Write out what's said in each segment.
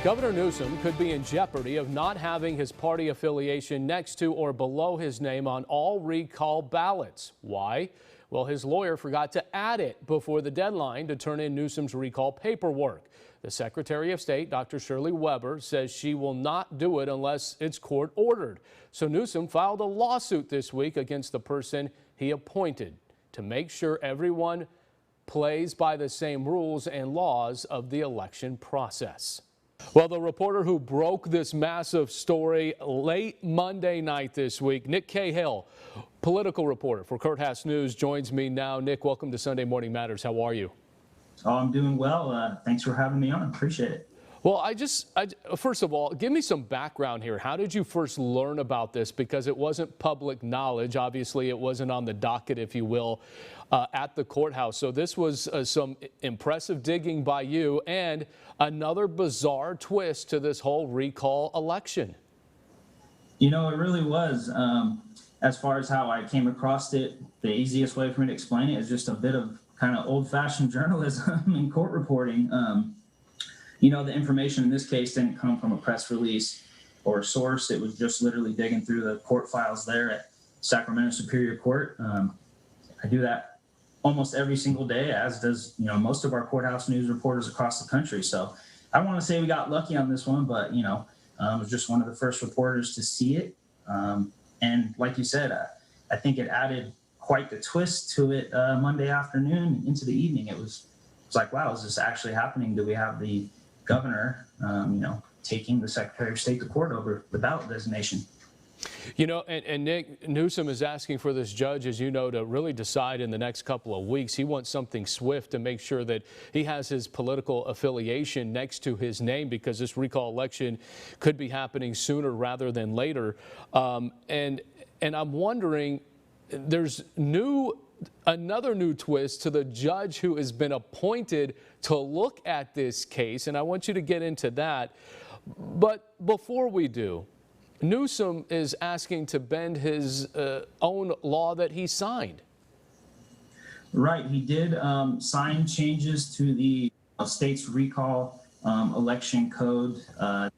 Governor Newsom could be in jeopardy of not having his party affiliation next to or below his name on all recall ballots. Why? Well, his lawyer forgot to add it before the deadline to turn in Newsom's recall paperwork. The Secretary of State, Dr. Shirley Weber, says she will not do it unless it's court ordered. So Newsom filed a lawsuit this week against the person he appointed to make sure everyone plays by the same rules and laws of the election process. Well, the reporter who broke this massive story late Monday night this week, Nick Cahill, political reporter for Kurt Haas News, joins me now. Nick, welcome to Sunday Morning Matters. How are you? Oh, I'm doing well. Thanks for having me on. Appreciate it. Well, first of all, give me some background here. How did you first learn about this? Because it wasn't public knowledge. Obviously, it wasn't on the docket, if you will, at the courthouse. So this was some impressive digging by you and another bizarre twist to this whole recall election. You know, it really was. As far as how I came across it, the easiest way for me to explain it is just a bit of kind of old-fashioned journalism and court reporting. You know, the information in this case didn't come from a press release or a source. It was just literally digging through the court files there at Sacramento Superior Court. I do that almost every single day, as does, you know, most of our courthouse news reporters across the country. So I want to say we got lucky on this one, but, you know, I was just one of the first reporters to see it. And like you said, I think it added quite the twist to it Monday afternoon into the evening. It was like, wow, is this actually happening? Do we have the governor, you know, taking the Secretary of State to court over the ballot designation? You know, and Nick, Newsom is asking for this judge, as you know, to really decide in the next couple of weeks. He wants something swift to make sure that he has his political affiliation next to his name, because this recall election could be happening sooner rather than later. And I'm wondering, there's another new twist to the judge who has been appointed to look at this case, and I want you to get into that. But before we do, Newsom is asking to bend his own law that he signed. Right. He did sign changes to the state's recall election code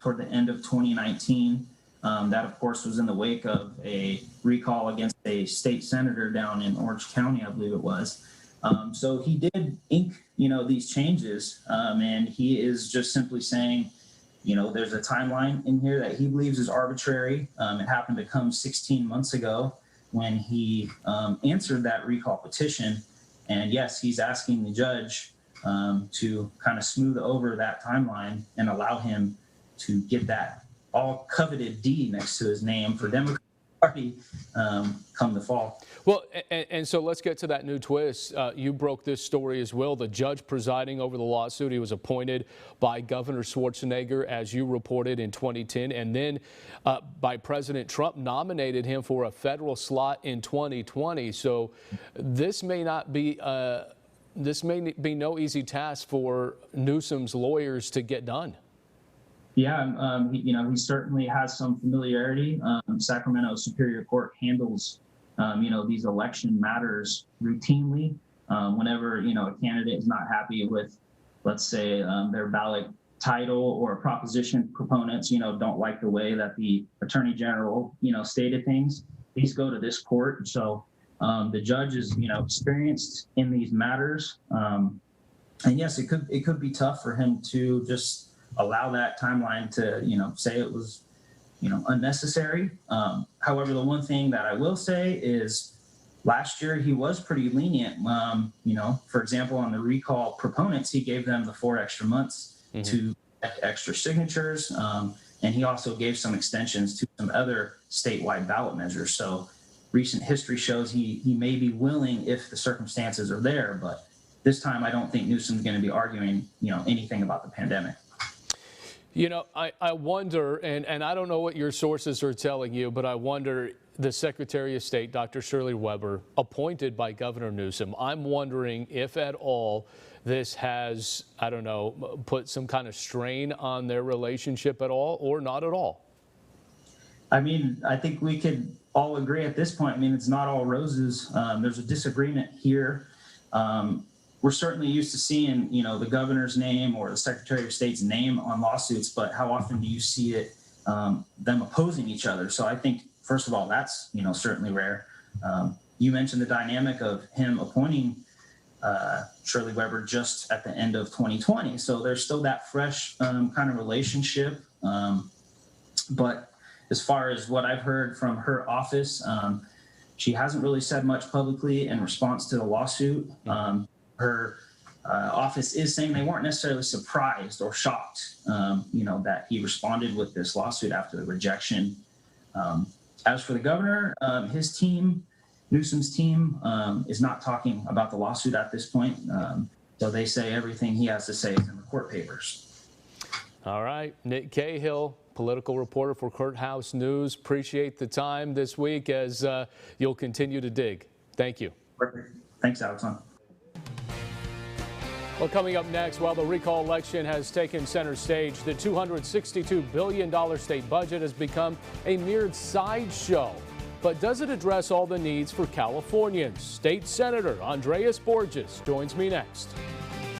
toward the end of 2019. That, of course, was in the wake of a recall against a state senator down in Orange County, I believe it was. So he did ink, you know, these changes, and he is just simply saying, you know, there's a timeline in here that he believes is arbitrary. It happened to come 16 months ago when he answered that recall petition. And yes, he's asking the judge to kind of smooth over that timeline and allow him to get that all coveted D next to his name for Democratic Party come the fall. Well, and so let's get to that new twist. You broke this story as well. The judge presiding over the lawsuit, he was appointed by Governor Schwarzenegger, as you reported, in 2010, and then by President Trump, nominated him for a federal slot in 2020. So this may be no easy task for Newsom's lawyers to get done. Yeah, you know, he certainly has some familiarity. Sacramento Superior Court handles, you know, these election matters routinely. Whenever, you know, a candidate is not happy with, let's say, their ballot title, or proposition proponents, you know, don't like the way that the Attorney General, you know, stated things, these go to this court. So the judge is, you know, experienced in these matters. And yes, it could be tough for him to just allow that timeline to, you know, say it was, you know, unnecessary. However, the one thing that I will say is last year he was pretty lenient. You know, for example, on the recall proponents, he gave them the 4 extra months to get extra signatures. And he also gave some extensions to some other statewide ballot measures. So recent history shows he may be willing if the circumstances are there. But this time, I don't think Newsom's going to be arguing, you know, anything about the pandemic. You know, I wonder, and I don't know what your sources are telling you, but I wonder, the Secretary of State, Dr. Shirley Weber, appointed by Governor Newsom, I'm wondering if at all this has, I don't know, put some kind of strain on their relationship at all, or not at all. I mean, I think we could all agree at this point. I mean, it's not all roses. There's a disagreement here. we're certainly used to seeing, the governor's name or the secretary of state's name on lawsuits, but how often do you see it, them opposing each other? So I think, first of all, that's, certainly rare. You mentioned the dynamic of him appointing Shirley Weber just at the end of 2020. So there's still that fresh kind of relationship. But as far as what I've heard from her office, she hasn't really said much publicly in response to the lawsuit. Her office is saying they weren't necessarily surprised or shocked, that he responded with this lawsuit after the rejection. As for the governor, his team, Newsom's team, is not talking about the lawsuit at this point. So they say everything he has to say is in the court papers. All right. Nick Cahill, political reporter for Courthouse News. Appreciate the time this week as you'll continue to dig. Thank you. Perfect. Thanks, Alex. Well, coming up next, while the recall election has taken center stage, the $262 billion state budget has become a mere sideshow. But does it address all the needs for Californians? State Senator Andreas Borges joins me next.